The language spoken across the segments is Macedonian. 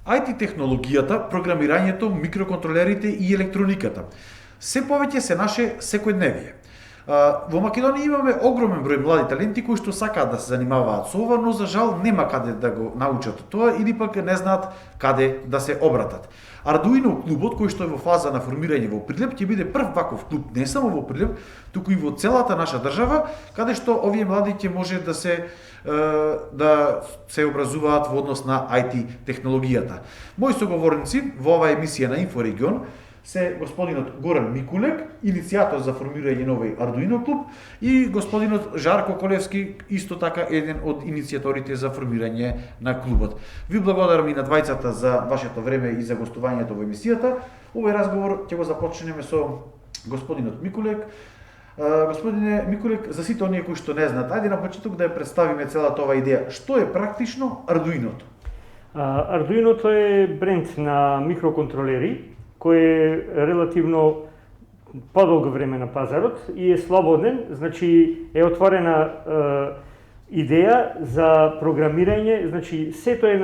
IT технологијата, програмирањето, микроконтролерите и електрониката се повеќе се наше секојдневие. Во Македонија имаме огромен број млади таленти кои што сакаат да се занимаваат со ова, но за жал нема каде да го научат тоа или пак не знаат каде да се обратат. Ардуино клубот, кој што е во фаза на формирање во Прилеп, ќе биде прв ваков клуб не само во Прилеп, туку и во целата наша држава, каде што овие млади ќе може да се образуваат во однос на IT технологијата. Мои соговорници во оваа емисија на Инфорегион се господинот Горан Микулек, иницијатор за формирање на овој Ардуино клуб, и господинот Жарко Колевски, исто така еден од иницијаторите за формирање на клубот. Ви благодарам и на двајцата за вашето време и за гостувањето во емисијата. Овој разговор ќе го започнеме со господинот Микулек. Господине Микулек, за сите оние кои што не знаат, ајде на почеток да ја представиме целата оваа идеја. Што е практично Ардуиното? Ардуиното е бренд на микроконтролери, кој е релативно подолго време на пазарот и е слободен, значи е отворена идеја за програмирање, значи сето е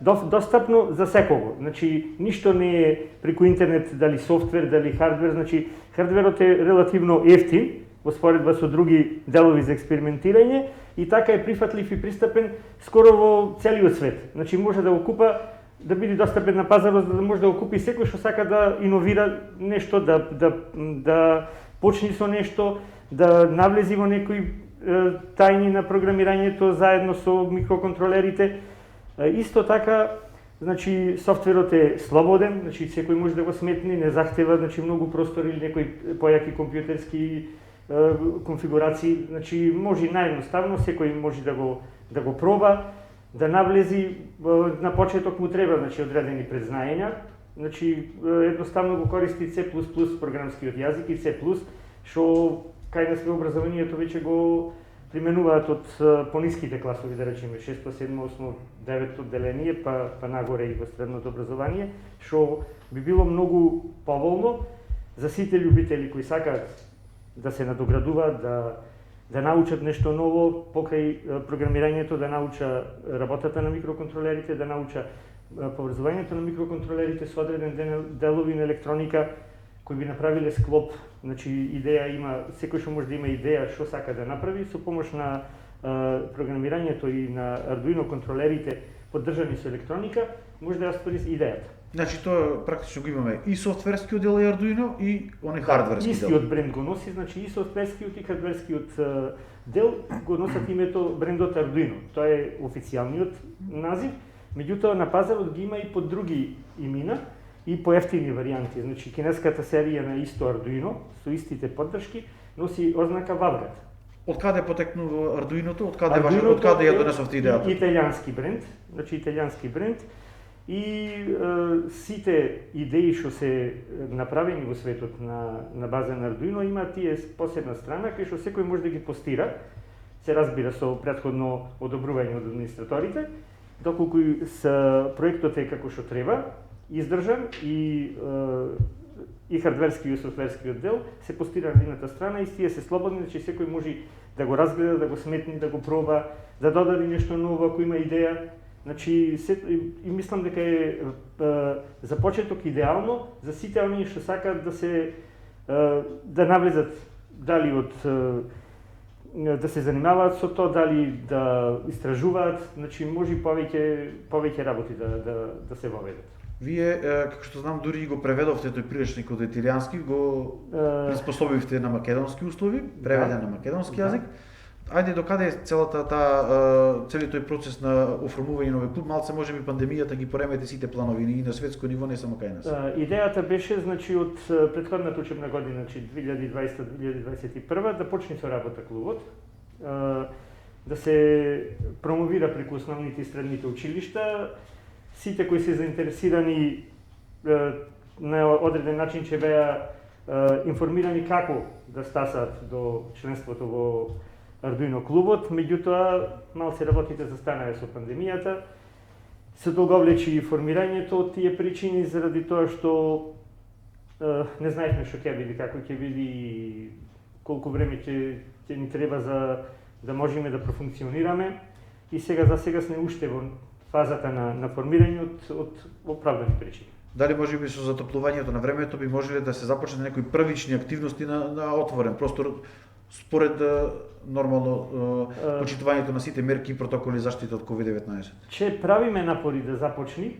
достапно за секого. Значи ништо не е преку интернет, дали софтвер, дали хардвер, значи хардверот е релативно ефтин во споредба со други делови за експериментирање и така е прифатлив и пристапен скоро во целиот свет. Значи може да го купа, да биде достапен на пазарот, за да може да го купи секој што сака да иновира нешто, да почне со нешто, да навлези во некои тајни на програмирањето заедно со микроконтролерите. Исто така, значи софтверот е слободен, значи секој може да го сметне, не захтева значи многу простор или некои појаки компјутерски конфигурации, значи може наједноставно секој може да го проба, да навлези. На почеток му треба значи одредени предзнаења, значи едноставно го користи C++ програмскиот јазик и C++, што кај нас во образованието веќе го применуваат од пониските класови, да речеме 6, 7, 8, 9 одделение, па нагоре и во средното образование, што би било многу поволно за сите љубители кои сакаат да се надоградуваат, да научат нешто ново покрај програмирањето, да науча работата на микроконтролерите, да науча поврзувањето на микроконтролерите со одреден делови на електроника кои би направиле склоп. Значи идеја има, секој што може да има идеја што сака да направи со помош на програмирањето и на Ардуино контролерите поддржани со електроника, може да ја ствари идејата. Значи тоа практично го имаме и софтверскиот дел е Ардуино и оне хардверски дел. Истиот бренд го носи, значи и софтверскиот и хардверскиот дел го носат името брендот Ардуино. Тоа е официјалниот назив, меѓутоа на пазарот ги има и под други имена и поевтини варијанти. Значи кинеската серија на исто Ардуино со истите поддршки носи ознака Вавгат. Од каде потекнува Ардуиното? Од каде ја донесовте идејата? Италијански бренд, значи италијански бренд. И сите идеи што се направени во светот на база на Ардуино има тие посебна страна кај што секој може да ги постира, се разбира со претходно одобрување од администраторите, доколку проектот е како што треба, издржан и хардверски и софтверскиот дел се постира на едната страна и тие се слободни, значи секој може да го разгледа, да го сметне, да го проба, да додаде нешто ново ако има идеја. Значи, и мислам дека е за почеток идеално за сите оние што сакаат да навлезат, дали да се занимаваат со тоа, дали да истражуваат, значи може повеќе работи да се воведат. Вие, како што знам, дури го преведовте тој прилечник од италијански, го приспособивте на македонски услови, преведен на македонски јазик. Ајде, докаде е целиот тој процес на оформување на овој клуб? Малце може би пандемијата ги поремети сите планови и на светско ниво, не само кај нас. Идејата беше, значи, од претходната учебна година, значи 2020-2021, да почне со работа клубот, да се промовира преку основните и средните училишта. Сите кои се заинтересирани на одреден начин ќе беа информирани како да стасаат до членството во Ардуино клубот, меѓутоа малце работите застанаа со пандемијата. Се долговлечи формирањето од тие причини заради тоа што не знаевме што ќе биде, како ќе биде и колку време ќе ни треба за да можеме да профункционираме. И сега сме уште во фазата на формирање од оправдани причини. Дали може би со затоплувањето на времето би можеле да се започне некои првични активности на отворен простор според нормално почитувањето на сите мерки и протоколи заштита од COVID-19? Че правиме напори да започни,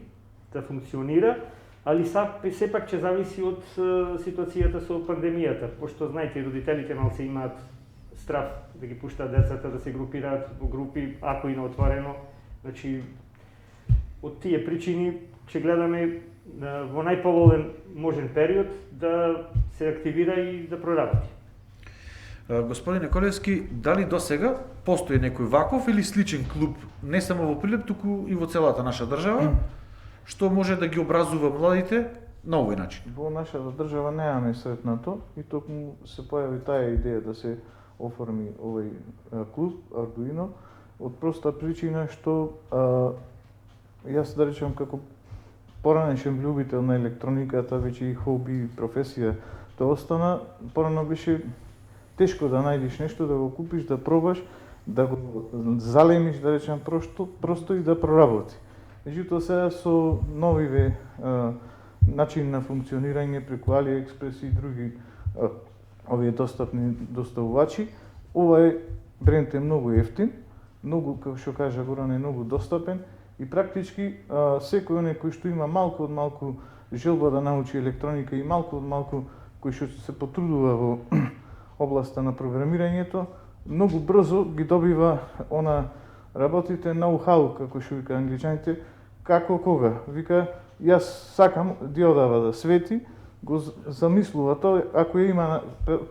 да функционира, али сепак ќе зависи од ситуацијата со пандемијата, пошто знаете родителите малце имаат страв да ги пуштаат децата да се групираат во групи, ако и на отворено. Значи, од тие причини ќе гледаме во најповолен можен период да се активира и да проработи. Господин Николевски, дали до сега постои некој ваков или сличен клуб, не само во Прилеп, туку и во целата наша држава, што може да ги образува младите на овој начин? Во нашата држава немаме сретнато и токму се појави таа идеја да се оформи овој клуб Arduino од проста причина што јас да речем како поранешен љубител на електрониката, веќе и хоби и професија, тоа остана, порано беше тешко да најдеш нешто, да го купиш, да пробаш, да го залемиш, да речем, просто и да проработи. Меѓутоа сега со новиве начин на функционирање преку AliExpress и други овие достапни доставувачи, овој бренд е многу ефтин, многу, како што кажа Горан, е многу достапен и практички секој оној кој што има малку од малку желба да научи електроника и малку од малку кој што се потрудува во областа на програмирањето, многу брзо ги добива работите ноу-хау, како што вика англичаните, како кога. Вика, јас сакам диодава да свети, го замислува тоа, ако ја има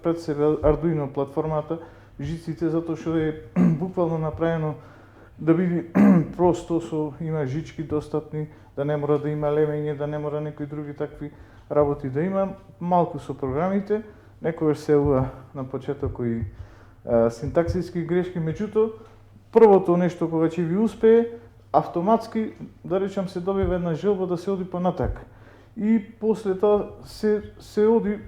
пред себе Arduino платформата, жиците, затоа што е буквално направено да биде просто има жички достапни, да не мора да има лемење, да не мора некои други такви работи да има, малку со програмите, некогаш се ува на почеток и синтаксиски грешки, меѓутоа, првото нешто кога ќе ви успее, автоматски, да речам, се добива една желба да се оди понатак. И после тоа се оди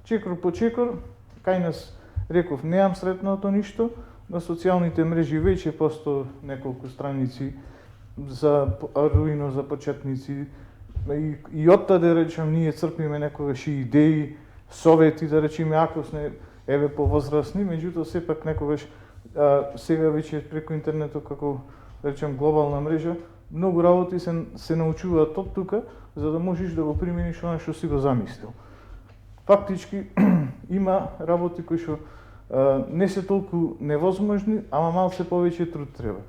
чекор по чекор, кај нас, реков, неам сретното ништо, на социјалните мрежи веќе посто неколку страници за Arduino за почетници и оттаде, речем, ние црпиме некогаш и идеи, совети, да речеме, ако сме еве повозрасни, меѓутоа сепак некогаш сега веќе преку интернетот како да речем глобална мрежа, многу работи се научуваат од тука за да можеш да го примениш она што си го замислил. Фактички има работи кои што не се толку невозможни, ама малце повеќе труд треба.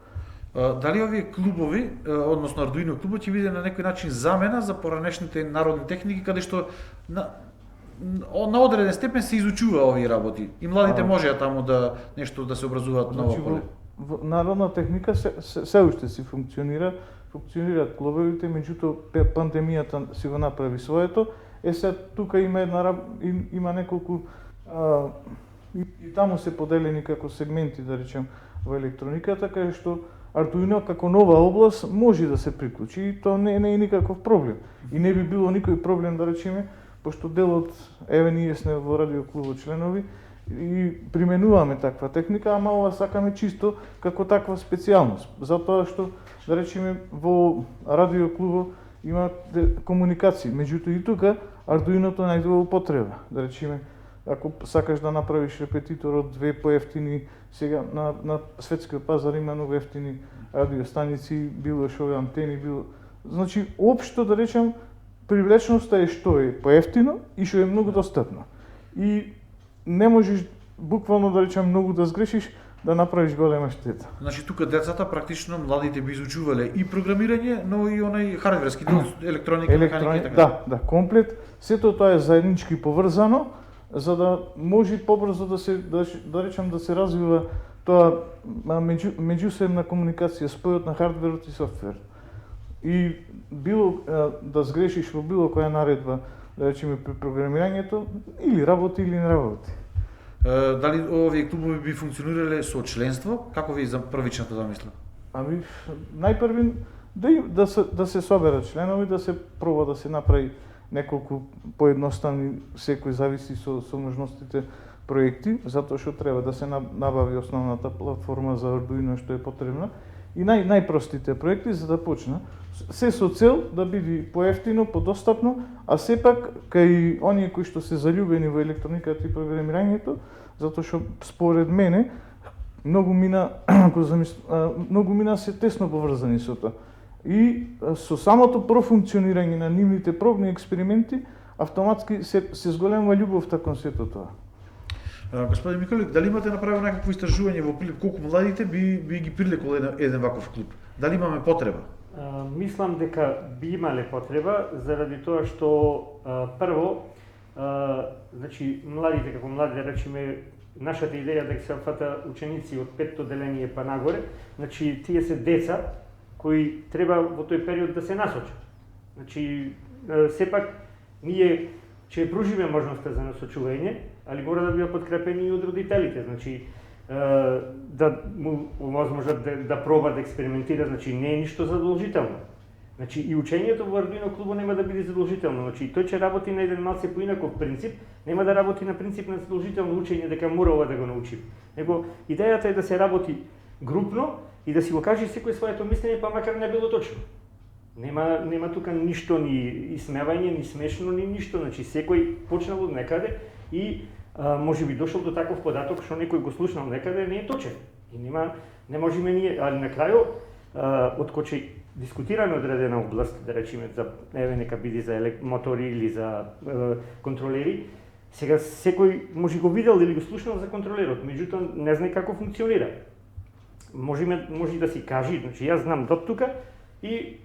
Дали овие клубови, односно Arduino клубот ќе биде на некој начин замена за поранешните народни техники каде што на одреден степен се изучува овие работи и младите можеа таму да нешто да се образуваат ново поле? Народна техника се уште си функционираат клубовите, меѓутоа пандемијата си го направи своето. Сега тука има неколку и таму се поделени како сегменти, да речем, во електрониката, каде што Arduino како нова област може да се приклучи и тоа не е никаков проблем. И не би било никој проблем, да речеме, пошто делот, еве ние сме во радиоклубот членови и применуваме таква техника, ама ова сакаме чисто како таква специјалност. Затоа што, да речеме, во радиоклубот има комуникации, меѓутоа и тука Arduino-то најдува употреба. Да речеме, ако сакаш да направиш репетитор од две поевтини, сега на светскиот пазар има многу ефтини радиостаници, било што антени, било... Значи, општо да речем, привлечноста е што е поевтино и што е многу достапно. И не можеш буквално да речем многу да сгрешиш да направиш голема штета. Значи тука децата практично младите би изучувале и програмирање, но и онај хардверски дел, електроника, механика и така. Да, комплет. Сето тоа е заеднички поврзано, за да може побрзо да речем да се развива тоа меѓусебна комуникација, спојот на хардверот и софтверот. И било да сгрешиш во било која наредба, да речеме при програмирањето, или работи или не работи. Дали овие клубови би функционирале со членство? Како ви за првичната замисла? Ами, најпрви да се соберат членови, да се проба да се направи неколку поедноставни, секој зависи со можностите проекти, затоа што треба да се набави основната платформа за Arduino што е потребна и најпростите проекти за да почна. Се со цел да биде поевтино, подостапно, а сепак кај оние кои што се заљубени во електрониката и програмирањето, затоа што според мене многу мина се тесно поврзани со тоа. И со самото профункционирање на нивните пробни експерименти, автоматски се зголемува љубовта кон сето тоа. Господин Микулек, дали имате направено некакво истражување во прилеп колку младите би ги прилекол еден ваков клуб? Дали имаме потреба? Мислам дека би имале потреба заради тоа што прво, значи младите како млади, да речеме, нашата идеја дека се фата ученици од 5-то деление па нагоре, значи тие се деца кои треба во тој период да се насочат. Значи сепак ние ќе пружиме можноста за насочување, али мора да бидат подкрепени и од родителите, значи да му овозможат да проба да експериментира, значи не е ништо задолжително. Значи и учењето во Ардуино клубот нема да биде задолжително, значи тој ќе работи на еден малце поинаков принцип, нема да работи на принцип на задолжително учење дека мора ова да го научи. Него идејата е да се работи групно и да си го каже секој своето мислење, па макар не било точно. Нема тука ништо ни исмевање, ни смешно, ни ништо, значи секој почнал од некаде и може би дошол до таков податок што некој го слушнал некаде, не е точен. И не можеме ние, али на крајот од кога дискутираме одредена област, да речеме за нека биде за мотори или за контролери, сега секој може го видел или го слушнал за контролерот, меѓутоа не знае како функционира. Може да си кажи, значи јас знам до тука и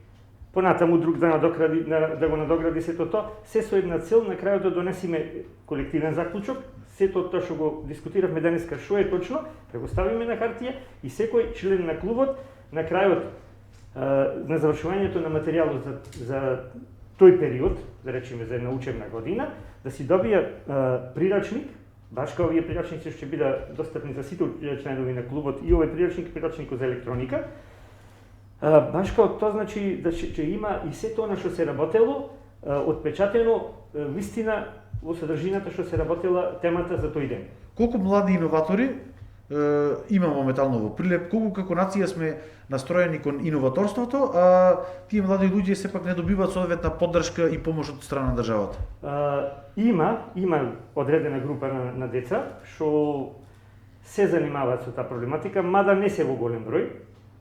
понатаму друг да го надогради сето тоа, се со една цел на крајот да донесеме колективен заклучок, сето тоа што го дискутиравме денеска што е точно, да го ставиме на хартија и секој член на клубот на крајот на завршувањето на материјалот за тој период, да речеме за една учебна година, да си добија прирачник, баш као овие прирачници што ќе бидат достапни за сите членови на клубот и овој прирачник за електроника. Баш као тоа значи да ќе има и се тоа на што се работело, отпечатено вистина во содржината што се работела темата за тој ден. Колку млади иноватори има моментално во Прилеп, колку како нација сме настроени кон иноваторството, а тие млади луѓе сепак не добиваат соодветна поддршка и помош од страна на државата? Има одредена група на деца што се занимаваат со таа проблематика, мада не се во голем број.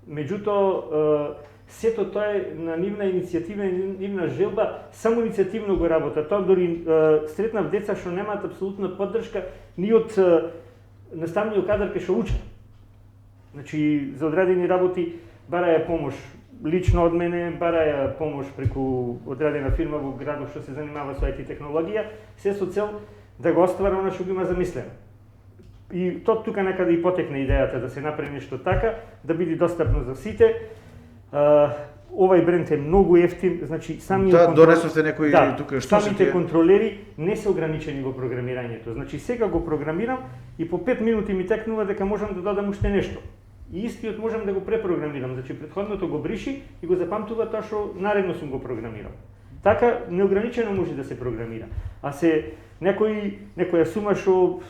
Меѓутоа, сето тоа е на нивна иницијатива, нивна желба, само иницијативно го работат. Тоа дори сретнав деца што немаат апсолутна поддршка ни од наставниот кадар кај што учат. Значи, за одредени работи бараја помош лично од мене, бараја помош преку одредена фирма во градот што се занимава со IT технологија, се со цел да го оствара она што го има замислено. И тоа тука некаде и потекна идејата да се направи нешто така, да биде достапно за сите. Овај бренд е многу ефтин, значи самите донесовте некои тука што самите контролери не се ограничени во програмирањето. Значи сега го програмирам и по 5 минути ми текнува дека можам да додам уште нешто. И истиот можам да го препрограмирам, значи претходното го бриши и го запамтува тоа што наредно сум го програмирал. Така неограничено може да се програмира. А се некоја сума што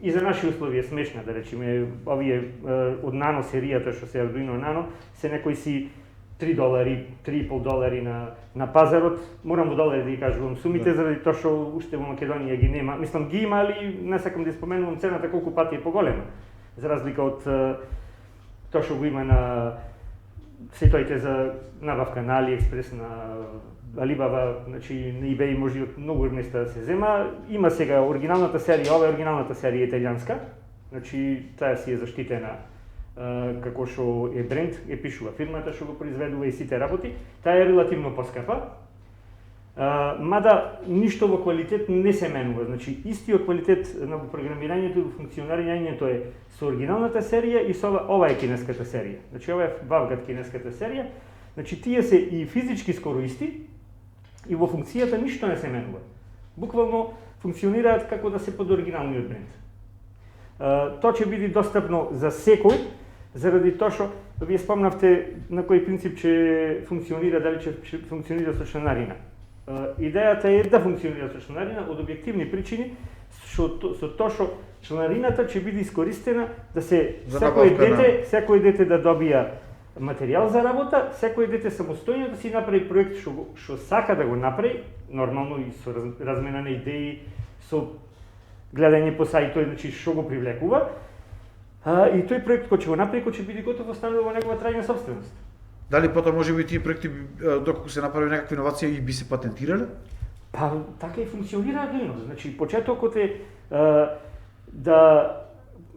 и за наши услови е смешна, да речеме, овие од Nano серијата што се Arduino Nano, се некои си $3, $3,5 на пазарот. Морам во долари да ги кажувам сумите, заради тоа што уште во Македонија ги нема. Мислам, ги има, али не сакам да споменувам цената колку пати е поголема. За разлика од тоа што го има на сајтовите за набавка на AliExpress, на Alibaba, значи на eBay може од многу места да се зема. Има сега оригиналната серија, ова е оригиналната серија италијанска, значи таа си е заштитена како што е бренд, е пишува фирмата што го произведува и сите работи. Таа е релативно поскапа, мада ништо во квалитет не се менува, значи истиот квалитет на програмирањето и во функционирањето е со оригиналната серија и со ова е кинеската серија. Значи ова е Valgat кинеската серија, значи тие се и физички скоро исти, и во функцијата ништо не се менува. Буквално функционираат како да се под оригиналниот бренд. Тоа ќе биде достапно за секој, заради тоа што вие спомнавте на кој принцип ќе функционира, дали ќе функционира со членарина. Идејата е да функционира со членарина од објективни причини, со тоа што членарината ќе биде искористена да се секој дете да добија материјал за работа, секој дете самостојно да си направи проект што сака да го направи, нормално и со размена на идеи, со гледање по сајтој, значи што го привлекува. И тој проект кој ќе го направи, кој ќе биде готов, останува во негова трајна собственост. Дали потоа може би тие проекти доколку се направи некаква иновација и би се патентирале? Па така и функционира Arduino. Значи почетокот е да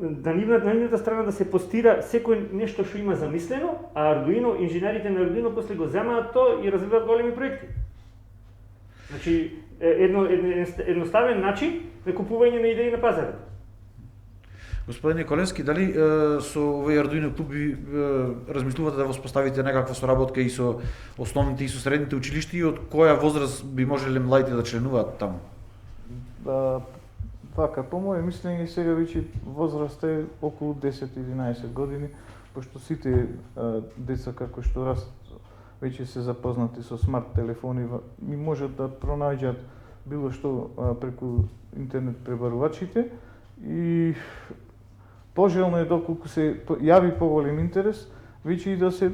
нивната страна да се постира секој нешто што има замислено, а Arduino, инженерите на Arduino после го земаат тоа и развиваат големи проекти. Значи едноставен начин на купување на идеи на пазарот. Господин Николевски, дали со овој Arduino клуби размислувате да воспоставите некаква соработка и со основните и со средните училишта и од која возраст би можеле младите да членуваат таму? Така, по моје мислење сега веќе возраста е околу 10-11 години, пошто сите деца како што растат веќе се запознати со смарт телефони и можат да пронајдат било што преку интернет пребарувачите и пожелно е доколку се јави поголем интерес, веќе и да се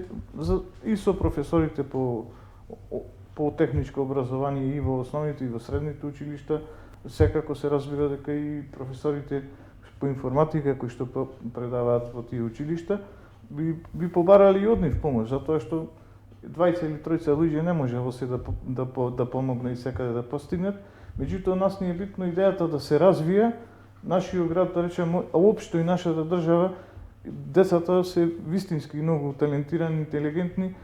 и со професорите по техничко образование и во основните и во средните училишта, секако се разбира дека и професорите по информатика кои што предаваат во тие училишта би побарали и од нив помош, затоа што двајца или тројца луѓе не може во се да помогне и секаде да постигнат. Меѓутоа нас ни е битно идејата да се развија нашиот град, да речеме, општо и нашата држава, децата се вистински многу талентирани, интелигентни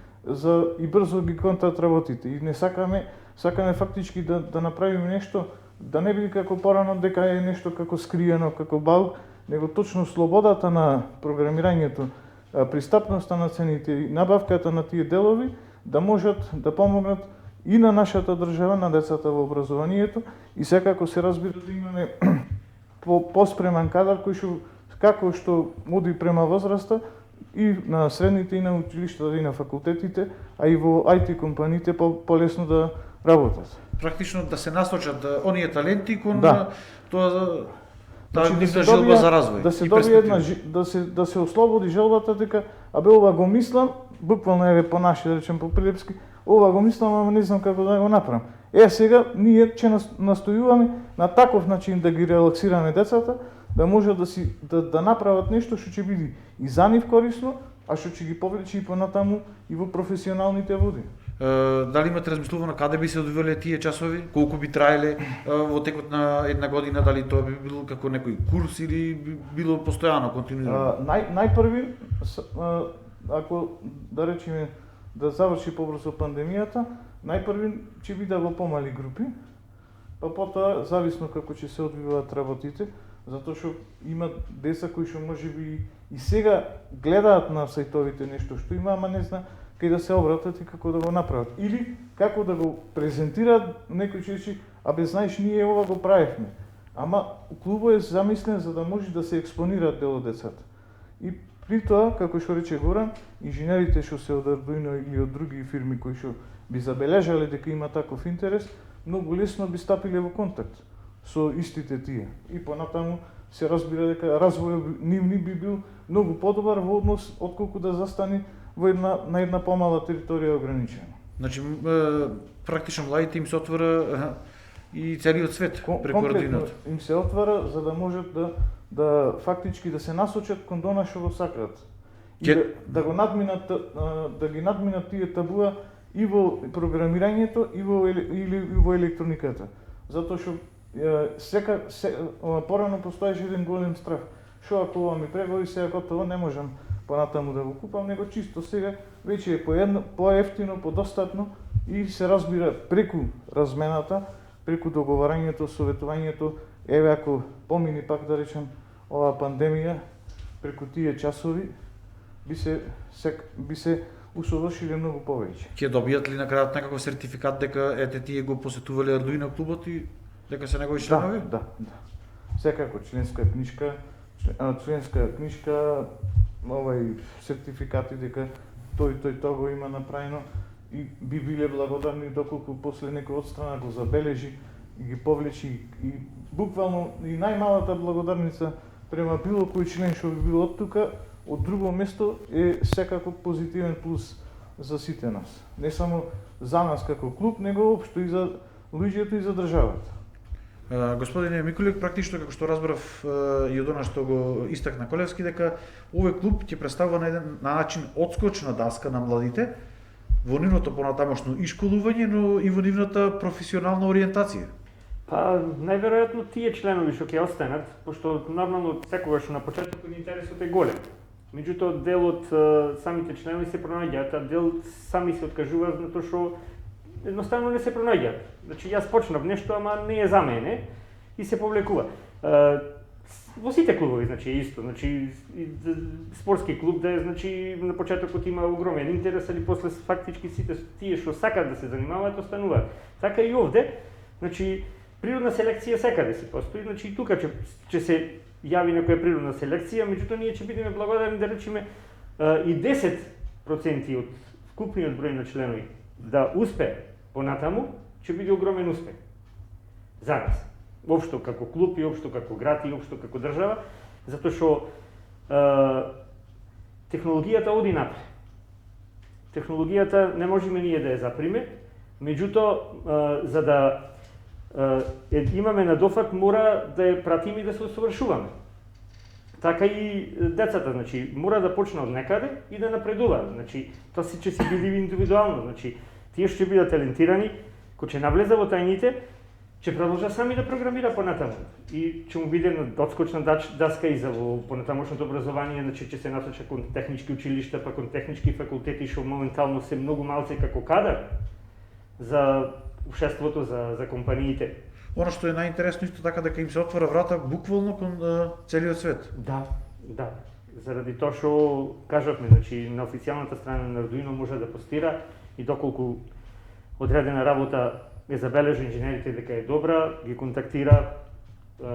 и брзо ги контат работите. И не сакаме фактички да направиме нешто, да не биде како порано дека е нешто како скриено, како баук, него точно слободата на програмирањето, пристапноста на цените и набавката на тие делови да можат да помогнат и на нашата држава, на децата во образованието и секако се разбира да имаме поспреман кадар кој што како што оди према возраста и на средните и на училиштата и на факултетите, а и во IT компаниите полесно да работат. Практично да се насочат оние таленти кон тоа да се желба за развој. Да се добие да се ослободи желбата дека ова го мислам, буквално еве по наши да речем по прилепски, ова го мислам, ама не знам како да го направам. Сега ние ќе настојуваме на таков начин да ги релаксираме децата, да можат да направат нешто што ќе биде и за нив корисно, а што ќе ги повлече и понатаму и во професионалните води. Дали имате размислувано каде би се одвивале тие часови? Колку би траеле во текот на една година? Дали тоа би било како некој курс или би било постојано, континуирано? Најпрви, ако да речеме да заврши побрзо пандемијата, најпрви ќе биде во помали групи, па потоа зависно како ќе се одвиваат работите, затоа што има деца кои што можеби и сега гледаат на сајтовите нешто што има, ама не зна кај да се обратат и како да го направат. Или како да го презентираат, некој ќе рече, абе знаеш ние ова го правевме. Ама клубот е замислен за да може да се експонираат дел од децата. И при тоа, како што рече Горан, инженерите што се од Arduino или од други фирми кои што би забележале дека има таков интерес, многу лесно би стапиле во контакт со истите тие. И понатаму се разбира дека развојот нивни би бил многу подобар во однос отколку да застане на една помала територија ограничена. Значи практично младите им се отвора и целиот свет преку Arduino. Им се отвара за да можат да фактички да се насочат кон она што го сакаат. И да ги надминат тие табуа и во програмирањето и во електрониката. Затоа што порано постоеше еден голем страх. Што ако ова ми прегори, сега готово не можам понатаму да го купам, него чисто сега веќе е поевтино, подостатно и се разбира преку размената, преку договарањето, советувањето, еве ако помини пак да речем оваа пандемија, преку тие часови би се усовршиле многу повеќе. Ќе добијат ли на крајот некаков сертификат дека ете тие го посетувале Arduino клубот и дека се негови членови? Да. Секако членска книжка, сертификати дека тој го има направено и би биле благодарни доколку после некој од страна го забележи и ги повлечи и буквално и најмалата благодарница према било кој член што би бил од тука од друго место е секако позитивен плюс за сите нас. Не само за нас како клуб, него општо и за луѓето и за државата. Господине Микулек, практично како што разбрав и од она што го истакна Колевски, дека овој клуб ќе представува на еден начин одскочна даска на младите во нивното понатамошно ишколување, но и во нивната професионална ориентација. Па, најверојатно тие членови што ќе останат, пошто нормално секогаш на почетокот интересот е голем. Меѓутоа, дел од самите членови се пронаѓаат, а дел сами се откажуваат затоа што едноставно не се пронаѓаат. Значи, јас почнав нешто, ама не е за мене и се повлекува. Во сите клубови, значи, е исто. Значи, спортски клуб да е, значи, на почетокот има огромен интерес, али после фактички сите тие што сакаат да се занимаваат, остануваат. Така и овде, значи, природна селекција секаде си постои, значи и тука ќе се јави некоја природна селекција, меѓутоа ние ќе бидеме благодарни да речеме и 10% од вкупниот број на членови да успее понатаму, ќе биде огромен успех за нас. Општо како клуб и општо како град и општо како држава, затоа што технологијата оди напред. Технологијата не можеме ние да ја заприме, меѓутоа за да имаме надофат, мора да ја пратиме и да се усовршуваме. Така и децата, значи, мора да почне од некаде и да напредуваат. Значи, тоа си ќе си биде индивидуално, значи, тие што ќе бидат талентирани, кој ќе навлезе во тајните, ќе продолжа сами да програмира понатаму. И ќе му биде одскочна даска и за понатамошното образование, значи ќе се насочи кон технички училишта, па кон технички факултети, што моментално се многу малце како кадар за општеството, за компаниите. Оно што е најинтересно исто така дека им се отвора врата буквално кон целиот свет. Да. Заради тоа што кажавме, значи на официјалната страна на Arduino може да постира и доколку одредена работа е забележа инженерите дека е добра, ги контактира,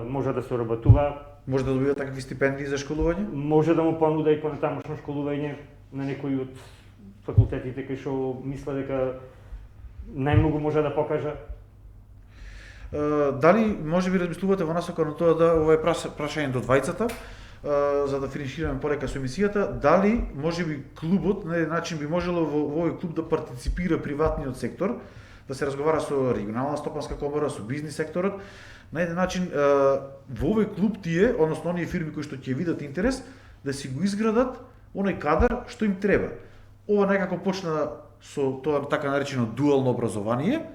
може да се работува. Може да добива такви стипендии за школување? Може да му понуда и понатамошно школување на некои од факултетите кои што мисля дека најмногу може да покажа. Дали може би размислувате во насока на тоа да ова е прашање до двајцата, за да финишираме полека со емисијата, дали може би клубот на еден начин би можело во овој клуб да партиципира приватниот сектор, да се разговара со регионална стопанска комора, со бизнис секторот, на еден начин во овој клуб тие, односно оние фирми кои што ќе видат интерес, да си го изградат оној кадар што им треба. Ова некако почна со тоа така наречено дуално образование.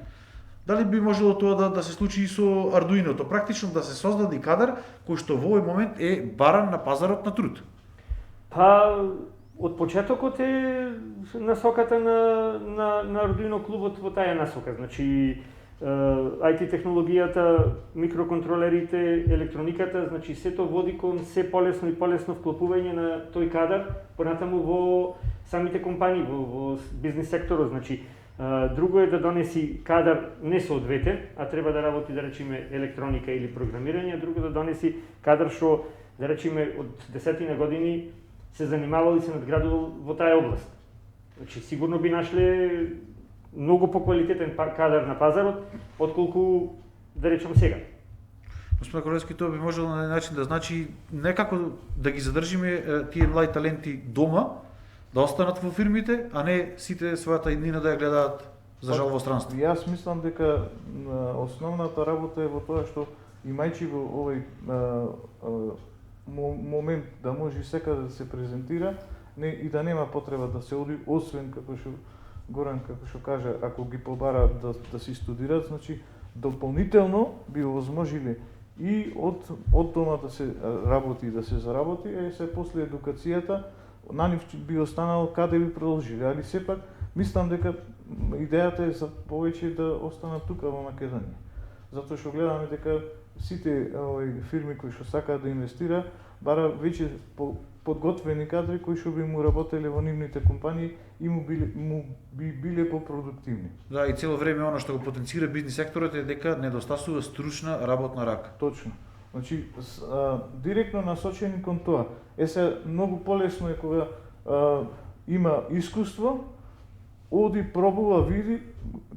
Дали би можело тоа да се случи и со Ардуиното, практично да се создаде кадар кој што во овој момент е баран на пазарот на труд? Па, од почетокот е насоката на Arduino клубот во таа насока. Значи, IT технологијата, микроконтролерите, електрониката, значи сето води кон се полесно и полесно вклопување на тој кадар понатаму во самите компании, во бизнис секторот. Значи, друго е да донеси кадар не соодветен, а треба да работи, да речеме, електроника или програмирање, друго да донеси кадар што, да речеме, од 10 години се занимавал и се надградувал во таа област. Значи, сигурно би нашле многу поквалитетен кадар на пазарот, отколку, да речем, сега. Господин Колевски, тоа би можело на начин да значи некако да ги задржиме тие млади таленти дома, да останат во фирмите, а не сите својата иднина да ја гледаат за жал во странство. Јас мислам дека основната работа е во тоа што имајќи го овој момент да може секаде да се презентира и да нема потреба да се оди, освен како што Горан како што кажа, ако ги побараат да се студираат, значи дополнително би овозможиле и од дома да се работи и да се заработи, се после едукацијата на нив би останало каде би продолжили, али сепак мислам дека идејата е за повеќе да останат тука во Македонија. Затоа што гледаме дека сите фирми кои што сакаат да инвестира, бара веќе подготвени кадри кои што би му работеле во нивните компании и би биле попродуктивни. Да, и цело време оно што го потенцира бизнис секторот е дека недостасува стручна работна рака. Точно. Значи, директно насочени кон тоа. Се многу полесно е кога има искуство, оди, пробува, види,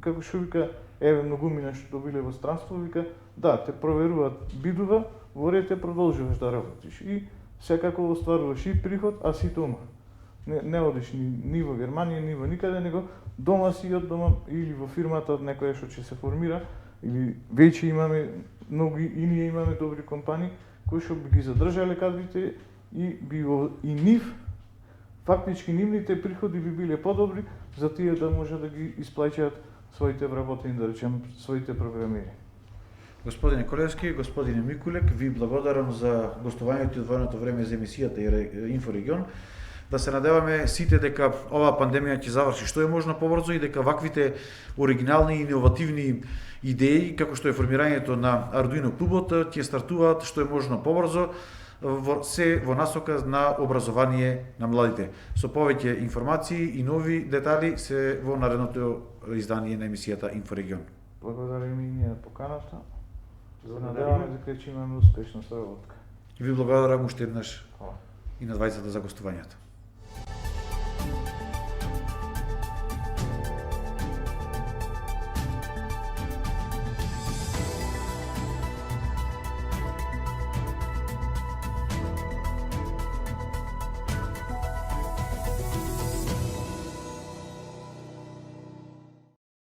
како што вика, многумина што биле во странство, вика, да, те проверуваат бидува, во ред те продолжуваш да работиш. И секако остваруваш и приход, а си дома. Не одиш ни во Германија, ни во никаде, него дома си од дома или во фирмата од некоја што ќе се формира, или веќе имаме многу и ние имаме добри компании кои што би ги задржале кадрите и и нив фактички нивните приходи би биле подобри за тие да може да ги исплаќаат своите вработени, да речем, своите програмери. Господине Колевски, господине Микулек, ви благодарам за гостувањето и одвоеното време за емисијата Инфорегион. Да се надеваме сите дека оваа пандемија ќе заврши што е можно побрзо и дека ваквите оригинални и иновативни идеи, како што е формирањето на Ардуино клубот, ќе стартуваат што е можно побрзо во насока на образование на младите. Со повеќе информации и нови детали се во наредното издание на емисијата Инфорегион. Благодарим и ние поканата. Се надеваме дека ќе имаме успешна соработка. Ви благодарам уште еднаш Хвала. и на двајцата за гостувањето.